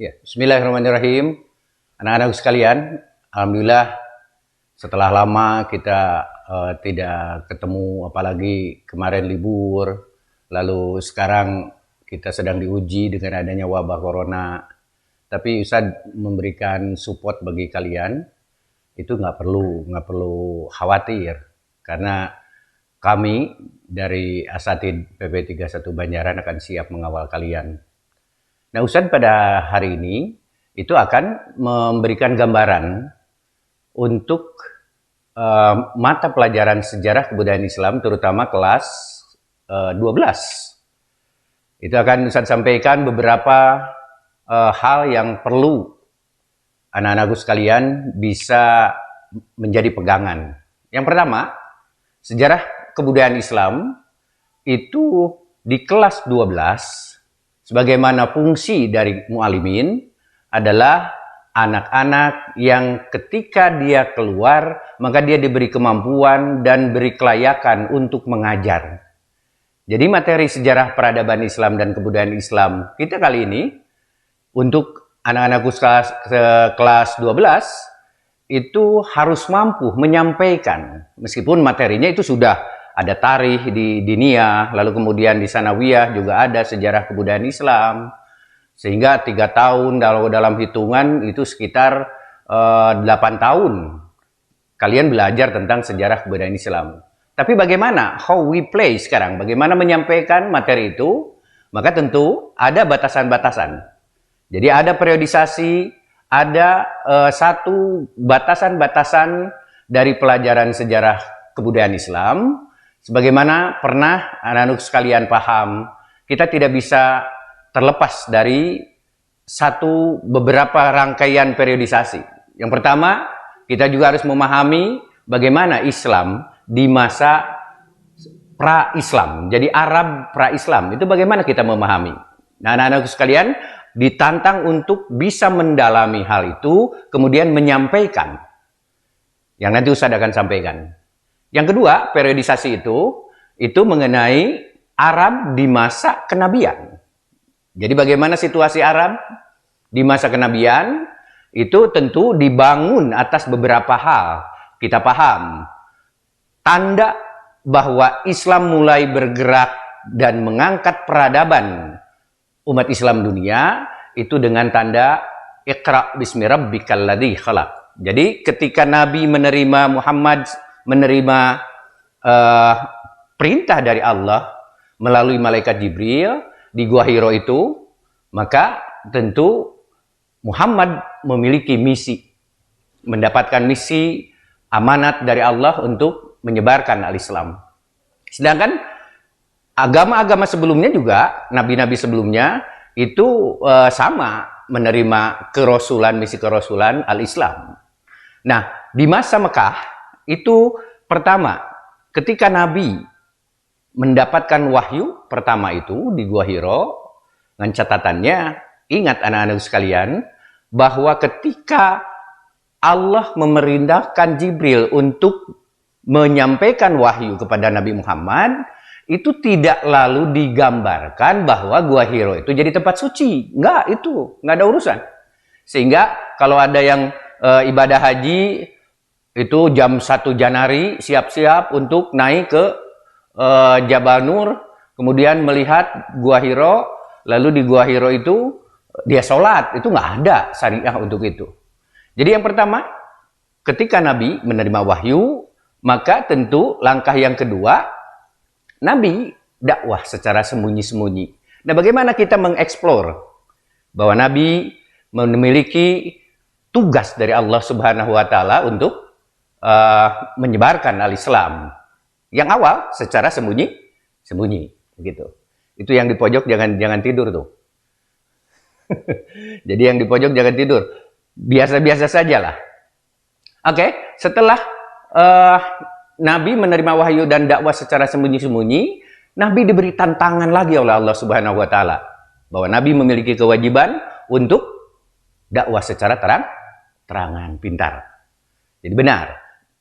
Ya, Bismillahirrahmanirrahim. Anak-anak sekalian, alhamdulillah setelah lama kita tidak ketemu, apalagi kemarin libur, lalu sekarang kita sedang diuji dengan adanya wabah corona. Tapi Ustadz memberikan support bagi kalian, itu nggak perlu khawatir, karena kami dari Asatid PP31 Banjaran akan siap mengawal kalian. Nah, Ustadz pada hari ini itu akan memberikan gambaran untuk mata pelajaran sejarah kebudayaan Islam, terutama kelas 12. Itu akan Ustadz sampaikan beberapa hal yang perlu anak-anakku sekalian bisa menjadi pegangan. Yang pertama, sejarah kebudayaan Islam itu di kelas 12, sebagaimana fungsi dari mu'alimin adalah anak-anak yang ketika dia keluar, maka dia diberi kemampuan dan beri kelayakan untuk mengajar. Jadi materi sejarah peradaban Islam dan kebudayaan Islam kita kali ini, untuk anak-anakku kelas 12, itu harus mampu menyampaikan, meskipun materinya itu sudah ada tarikh di diniyah, lalu kemudian di sanawiyah juga ada sejarah kebudayaan Islam, sehingga 3 tahun dalam hitungan itu sekitar 8 tahun kalian belajar tentang sejarah kebudayaan Islam. Tapi bagaimana how we play sekarang, bagaimana menyampaikan materi itu, maka tentu ada batasan-batasan. Jadi ada periodisasi, ada satu batasan-batasan dari pelajaran sejarah kebudayaan Islam. Sebagaimana pernah anak-anak sekalian paham, kita tidak bisa terlepas dari beberapa rangkaian periodisasi. Yang pertama, kita juga harus memahami bagaimana Islam di masa pra-Islam. Jadi Arab pra-Islam, itu bagaimana kita memahami. Nah, anak-anak sekalian ditantang untuk bisa mendalami hal itu, kemudian menyampaikan. Yang nanti Ustadz akan sampaikan. Yang kedua, periodisasi itu mengenai Arab di masa kenabian. Jadi bagaimana situasi Arab di masa kenabian, itu tentu dibangun atas beberapa hal. Kita paham, tanda bahwa Islam mulai bergerak dan mengangkat peradaban umat Islam dunia, itu dengan tanda Iqra bismi rabbikal ladzi khalaq. Jadi ketika Nabi menerima perintah dari Allah melalui malaikat Jibril di Gua Hiro itu, maka tentu Muhammad memiliki misi, mendapatkan misi amanat dari Allah untuk menyebarkan al-Islam. Sedangkan agama-agama sebelumnya juga, nabi-nabi sebelumnya itu sama menerima misi kerasulan al-Islam. Nah, di masa Mekah itu pertama, ketika Nabi mendapatkan wahyu pertama itu di Gua Hiro, dengan catatannya, ingat anak-anak sekalian, bahwa ketika Allah memerintahkan Jibril untuk menyampaikan wahyu kepada Nabi Muhammad, itu tidak lalu digambarkan bahwa Gua Hiro itu jadi tempat suci. Enggak, itu nggak ada urusan. Sehingga kalau ada yang ibadah haji, itu jam 1 Januari siap-siap untuk naik ke Jabal Nur, kemudian melihat Gua Hiro, lalu di Gua Hiro itu dia sholat. Itu nggak ada syariah untuk itu. Jadi yang pertama, ketika Nabi menerima wahyu, maka tentu langkah yang kedua, Nabi dakwah secara sembunyi-sembunyi. Nah, bagaimana kita mengeksplor bahwa Nabi memiliki tugas dari Allah Subhanahu wa Ta'ala untuk menyebarkan al-Islam. Yang awal secara sembunyi gitu. Itu yang di pojok jangan tidur tuh. Jadi yang di pojok jangan tidur. Biasa-biasa sajalah. Oke, setelah Nabi menerima wahyu dan dakwah secara sembunyi-sembunyi, Nabi diberi tantangan lagi oleh Allah Subhanahu wa Ta'ala, bahwa Nabi memiliki kewajiban untuk dakwah secara terangan, pintar. Jadi benar,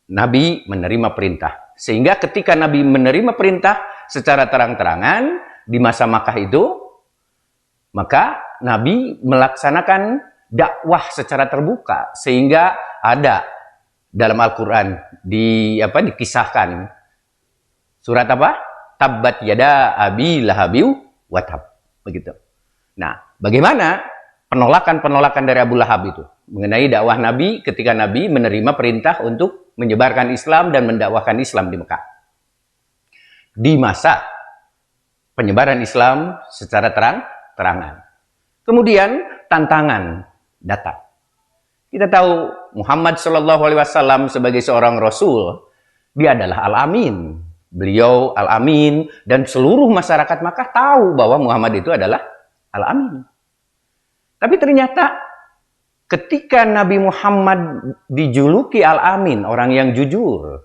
Nabi menerima perintah. Sehingga ketika Nabi menerima perintah secara terang-terangan di masa Makkah itu, Maka Nabi melaksanakan dakwah secara terbuka sehingga ada dalam Al-Quran dikisahkan surat apa? Tabbat yada abi lahabiu watab. Begitu. Nah, bagaimana penolakan dari Abu Lahab itu mengenai dakwah Nabi ketika Nabi menerima perintah untuk menyebarkan Islam dan mendakwahkan Islam di Mekah. Di masa penyebaran Islam secara terang-terangan. Kemudian tantangan datang. Kita tahu Muhammad SAW sebagai seorang Rasul, dia adalah Al-Amin. Beliau Al-Amin dan seluruh masyarakat Makkah tahu bahwa Muhammad itu adalah Al-Amin. Tapi ternyata ketika Nabi Muhammad dijuluki Al-Amin, orang yang jujur,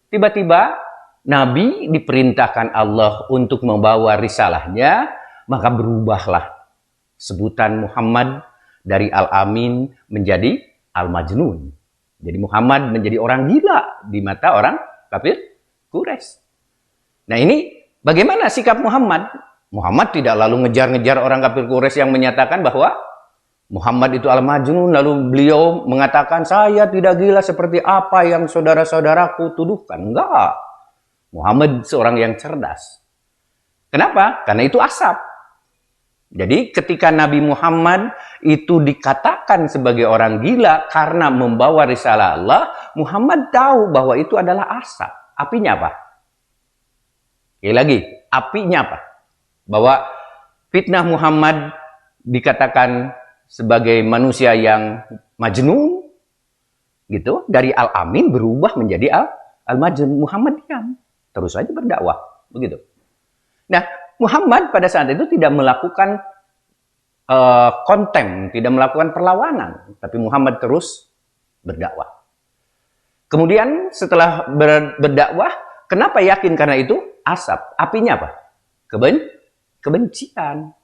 tiba-tiba Nabi diperintahkan Allah untuk membawa risalahnya, maka berubahlah sebutan Muhammad dari Al-Amin menjadi Al-Majnun. Jadi Muhammad menjadi orang gila di mata orang kafir Quraisy. Nah ini bagaimana sikap Muhammad? Muhammad tidak lalu ngejar-ngejar orang kafir Quraisy yang menyatakan bahwa Muhammad itu Al-Majnun, lalu beliau mengatakan, saya tidak gila seperti apa yang saudara-saudaraku tuduhkan. Enggak. Muhammad seorang yang cerdas. Kenapa? Karena itu asap. Jadi ketika Nabi Muhammad itu dikatakan sebagai orang gila karena membawa risalah Allah, Muhammad tahu bahwa itu adalah asap. Apinya apa? Sekali lagi, apinya apa? Bahwa fitnah Muhammad dikatakan sebagai manusia yang majnun, gitu, dari Al-Amin berubah menjadi Al-Majnun. Muhammad diam, terus saja berdakwah, begitu. Nah, Muhammad pada saat itu tidak melakukan konten, tidak melakukan perlawanan, tapi Muhammad terus berdakwah. Kemudian setelah berdakwah, kenapa yakin? Karena itu asap. Apinya apa? Kebencian.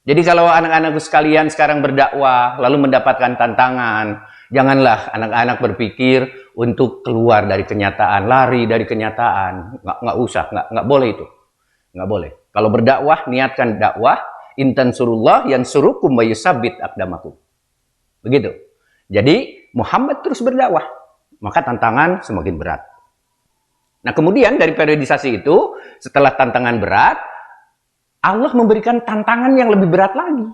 Jadi kalau anak-anakku sekalian sekarang berdakwah, lalu mendapatkan tantangan, janganlah anak-anak berpikir untuk keluar dari kenyataan, lari dari kenyataan. Nggak usah, nggak boleh itu. Nggak boleh. Kalau berdakwah, niatkan dakwah, intan surullah yang surukum wa yusabbit aqdamakum. Begitu. Jadi Muhammad terus berdakwah. Maka tantangan semakin berat. Nah kemudian dari periodisasi itu, setelah tantangan berat, Allah memberikan tantangan yang lebih berat lagi.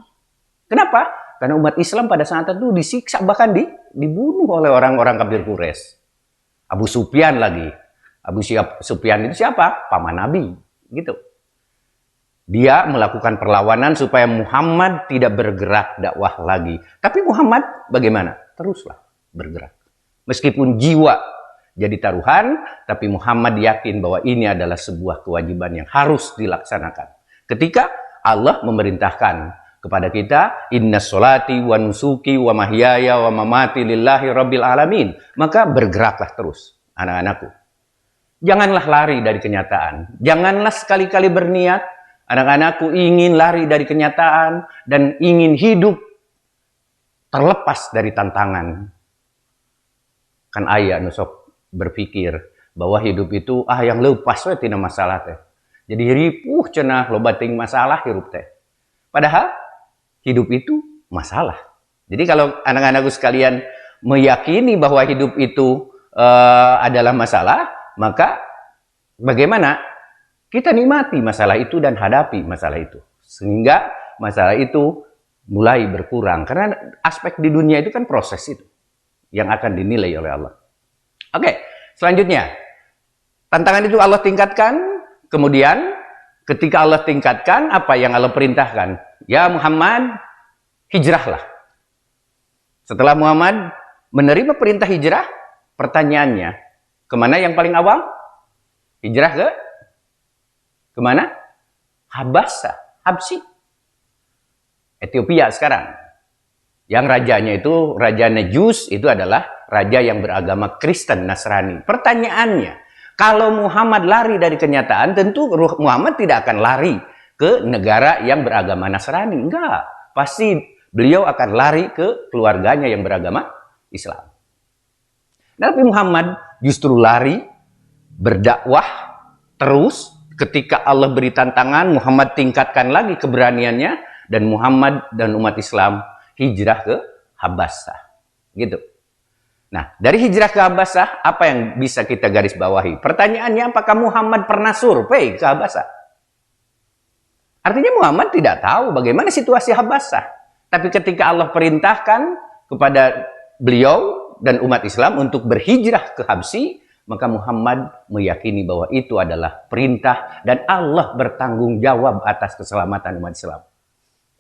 Kenapa? Karena umat Islam pada saat itu disiksa, bahkan dibunuh oleh orang-orang kafir Quraisy. Abu Sufyan lagi. Abu Sufyan itu siapa? Paman Nabi. Gitu. Dia melakukan perlawanan supaya Muhammad tidak bergerak dakwah lagi. Tapi Muhammad bagaimana? Teruslah bergerak. Meskipun jiwa jadi taruhan, tapi Muhammad yakin bahwa ini adalah sebuah kewajiban yang harus dilaksanakan. Ketika Allah memerintahkan kepada kita, inna sholati wa nusuki wa mahyaya wa mamati lillahi rabbil alamin, maka bergeraklah terus anak-anakku. Janganlah lari dari kenyataan. Janganlah sekali-kali berniat, anak-anakku ingin lari dari kenyataan dan ingin hidup terlepas dari tantangan. Kan ayah nusok berpikir bahwa hidup itu yang lepas we tina masalah teh. Jadi ripuh cenah loba ting masalah hirup teh. Padahal hidup itu masalah. Jadi kalau anak-anakku sekalian meyakini bahwa hidup itu adalah masalah, maka bagaimana kita nikmati masalah itu dan hadapi masalah itu. Sehingga masalah itu mulai berkurang. Karena aspek di dunia itu kan proses itu yang akan dinilai oleh Allah. Oke, selanjutnya. Tantangan itu Allah tingkatkan. Kemudian ketika Allah tingkatkan, apa yang Allah perintahkan? Ya Muhammad, hijrahlah. Setelah Muhammad menerima perintah hijrah, pertanyaannya, kemana yang paling awal? Hijrah kemana? Habsyi. Ethiopia sekarang. Yang rajanya itu, Raja Najus, itu adalah raja yang beragama Kristen Nasrani. Pertanyaannya, kalau Muhammad lari dari kenyataan, tentu Muhammad tidak akan lari ke negara yang beragama Nasrani. Enggak. Pasti beliau akan lari ke keluarganya yang beragama Islam. Nabi Muhammad justru lari, berdakwah terus. Ketika Allah beri tantangan, Muhammad tingkatkan lagi keberaniannya. dan Muhammad dan umat Islam hijrah ke Habasah. Gitu. Nah, dari hijrah ke Habasah, apa yang bisa kita garis bawahi? Pertanyaannya, apakah Muhammad pernah survei ke Habasah? Artinya Muhammad tidak tahu bagaimana situasi Habasah. Tapi ketika Allah perintahkan kepada beliau dan umat Islam untuk berhijrah ke Habsi, maka Muhammad meyakini bahwa itu adalah perintah dan Allah bertanggung jawab atas keselamatan umat Islam.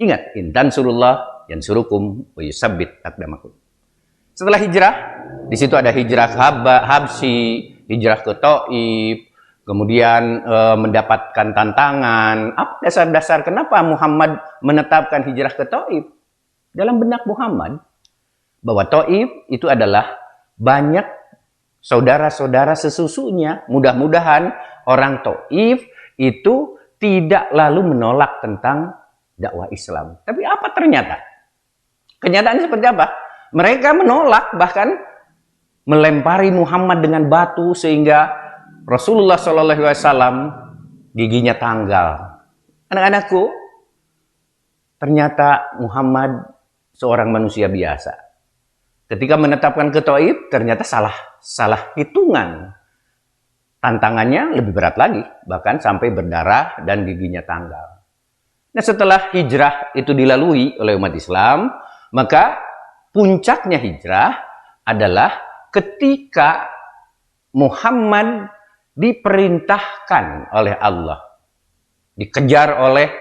Ingat, in tansurullah yansurukum wa yusabbit aqdamakum. Setelah hijrah, di situ ada hijrah ke Habsi, hijrah ke Taif, kemudian mendapatkan tantangan. Apa dasar-dasar kenapa Muhammad menetapkan hijrah ke Taif? Dalam benak Muhammad, bahwa Taif itu adalah banyak saudara-saudara sesusunya. Mudah-mudahan orang Taif itu tidak lalu menolak tentang dakwah Islam. Tapi apa ternyata? Kenyataannya seperti apa? Mereka menolak, bahkan melempari Muhammad dengan batu sehingga Rasulullah SAW giginya tanggal. Anak-anakku, ternyata Muhammad seorang manusia biasa. Ketika menetapkan ke Taif, ternyata salah hitungan. Tantangannya lebih berat lagi, bahkan sampai berdarah dan giginya tanggal. Nah, setelah hijrah itu dilalui oleh umat Islam, maka puncaknya hijrah adalah ketika Muhammad diperintahkan oleh Allah. Dikejar oleh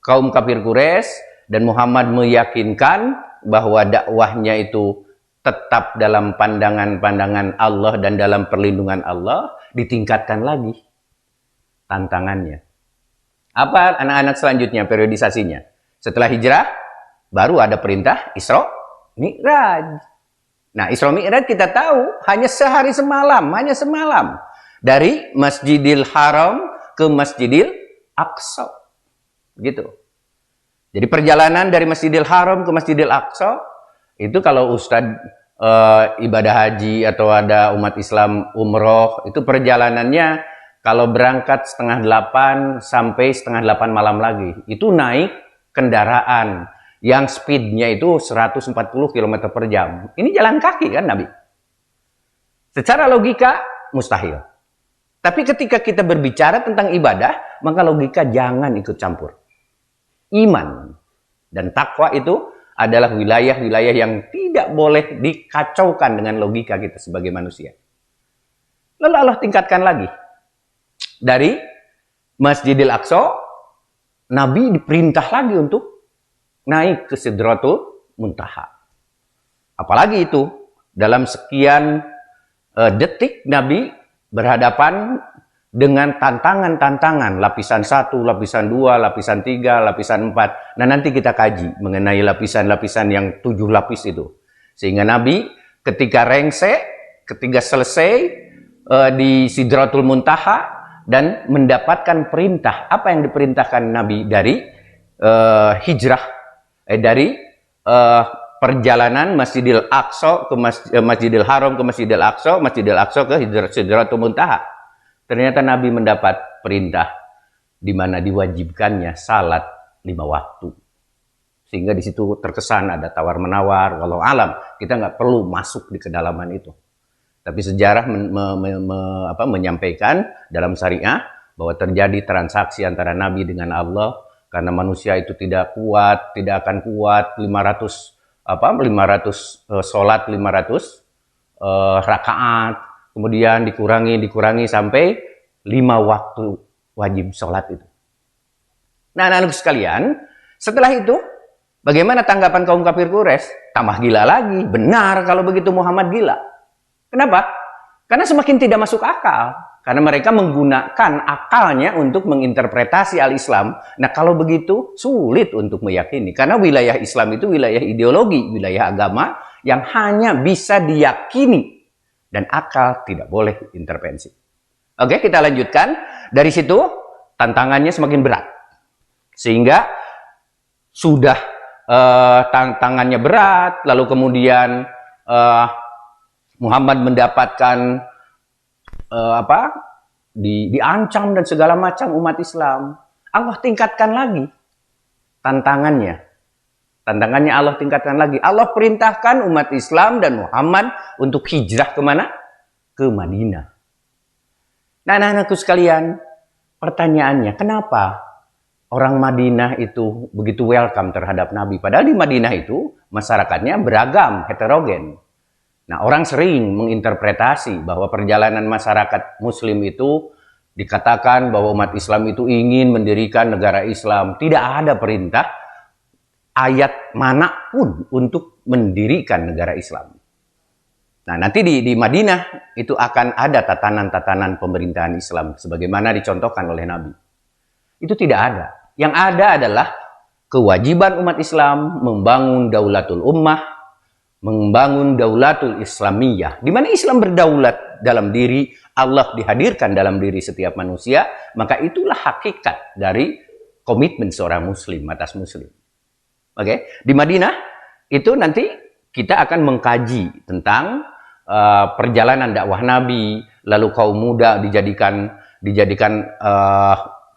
kaum kafir Quraisy dan Muhammad meyakinkan bahwa dakwahnya itu tetap dalam pandangan-pandangan Allah dan dalam perlindungan Allah, ditingkatkan lagi tantangannya. Apa anak-anak selanjutnya periodisasinya? Setelah hijrah, baru ada perintah Isra Mi'raj. Nah, Isra Mi'raj kita tahu hanya sehari semalam, hanya semalam. Dari Masjidil Haram ke Masjidil Aqsa. Gitu. Jadi perjalanan dari Masjidil Haram ke Masjidil Aqsa, itu kalau Ustadz ibadah haji atau ada umat Islam umroh, itu perjalanannya kalau berangkat 7:30 sampai 7:30 malam lagi. Itu naik kendaraan yang speednya itu 140 km per jam. Ini jalan kaki kan Nabi? Secara logika mustahil. Tapi ketika kita berbicara tentang ibadah, maka logika jangan ikut campur. Iman dan takwa itu adalah wilayah-wilayah yang tidak boleh dikacaukan dengan logika kita sebagai manusia. Lalu Allah tingkatkan lagi. Dari Masjidil Aqsa, Nabi diperintah lagi untuk naik ke Sidratul Muntaha. Apalagi itu, dalam sekian detik Nabi berhadapan dengan tantangan-tantangan, lapisan 1, lapisan 2, lapisan 3, lapisan 4. Nah, nanti kita kaji mengenai lapisan-lapisan yang 7 lapis itu. Sehingga Nabi ketika ketika selesai di Sidratul Muntaha dan mendapatkan perintah. Apa yang diperintahkan Nabi dari hijrah, dari perjalanan Masjidil Aqsa ke Masjidil Haram ke Masjidil Aqsa ke Sidratul Muntaha. Ternyata Nabi mendapat perintah di mana diwajibkannya salat 5 waktu. Sehingga di situ terkesan ada tawar-menawar, walau alam. Kita nggak perlu masuk di kedalaman itu. Tapi sejarah menyampaikan dalam syariah bahwa terjadi transaksi antara Nabi dengan Allah karena manusia itu tidak akan kuat 500 sholat 500 rakaat, kemudian dikurangi sampai 5 waktu wajib sholat itu. Nah, anak-anak sekalian, setelah itu bagaimana tanggapan kaum kafir Quraisy? Tambah gila lagi. Benar kalau begitu Muhammad gila. Kenapa? Karena semakin tidak masuk akal. Karena mereka menggunakan akalnya untuk menginterpretasi al-Islam. Nah, kalau begitu sulit untuk meyakini. Karena wilayah Islam itu wilayah ideologi, wilayah agama yang hanya bisa diyakini. Dan akal tidak boleh intervensi. Oke, kita lanjutkan. Dari situ tantangannya semakin berat. Sehingga sudah tantangannya berat, lalu kemudian Muhammad mendapatkan diancam dan segala macam umat Islam. Allah tingkatkan lagi tantangannya. Tantangannya Allah tingkatkan lagi. Allah perintahkan umat Islam dan Muhammad untuk hijrah kemana? Ke Madinah. Nah, anak-anakku sekalian, pertanyaannya, kenapa orang Madinah itu begitu welcome terhadap Nabi? Padahal di Madinah itu masyarakatnya beragam, heterogen. Nah, orang sering menginterpretasi bahwa perjalanan masyarakat Muslim itu dikatakan bahwa umat Islam itu ingin mendirikan negara Islam. Tidak ada perintah ayat manapun untuk mendirikan negara Islam. Nah, nanti di Madinah itu akan ada tatanan-tatanan pemerintahan Islam sebagaimana dicontohkan oleh Nabi. Itu tidak ada. Yang ada adalah kewajiban umat Islam membangun daulatul ummah, membangun daulatul islamiyah, di mana Islam berdaulat dalam diri, Allah dihadirkan dalam diri setiap manusia, maka itulah hakikat dari komitmen seorang muslim atas muslim. Oke, di Madinah itu nanti kita akan mengkaji tentang perjalanan dakwah Nabi, lalu kaum muda dijadikan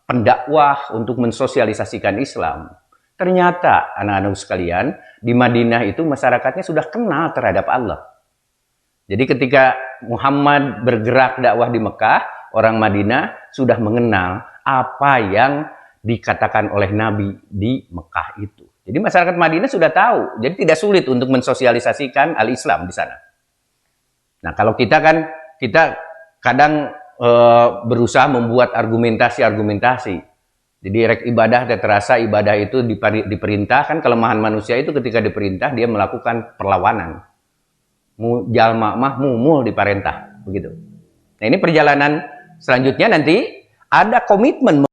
pendakwah untuk mensosialisasikan Islam. Ternyata anak-anak sekalian, di Madinah itu masyarakatnya sudah kenal terhadap Allah. Jadi ketika Muhammad bergerak dakwah di Mekah, orang Madinah sudah mengenal apa yang dikatakan oleh Nabi di Mekah itu. Jadi masyarakat Madinah sudah tahu, jadi tidak sulit untuk mensosialisasikan al-Islam di sana. Nah, kalau kita kadang berusaha membuat argumentasi. Jadi rek ibadah terasa ibadah itu diperintah, kan kelemahan manusia itu ketika diperintah dia melakukan perlawanan. Jalma mah mumul diperintah, begitu. Nah, ini perjalanan selanjutnya nanti ada komitmen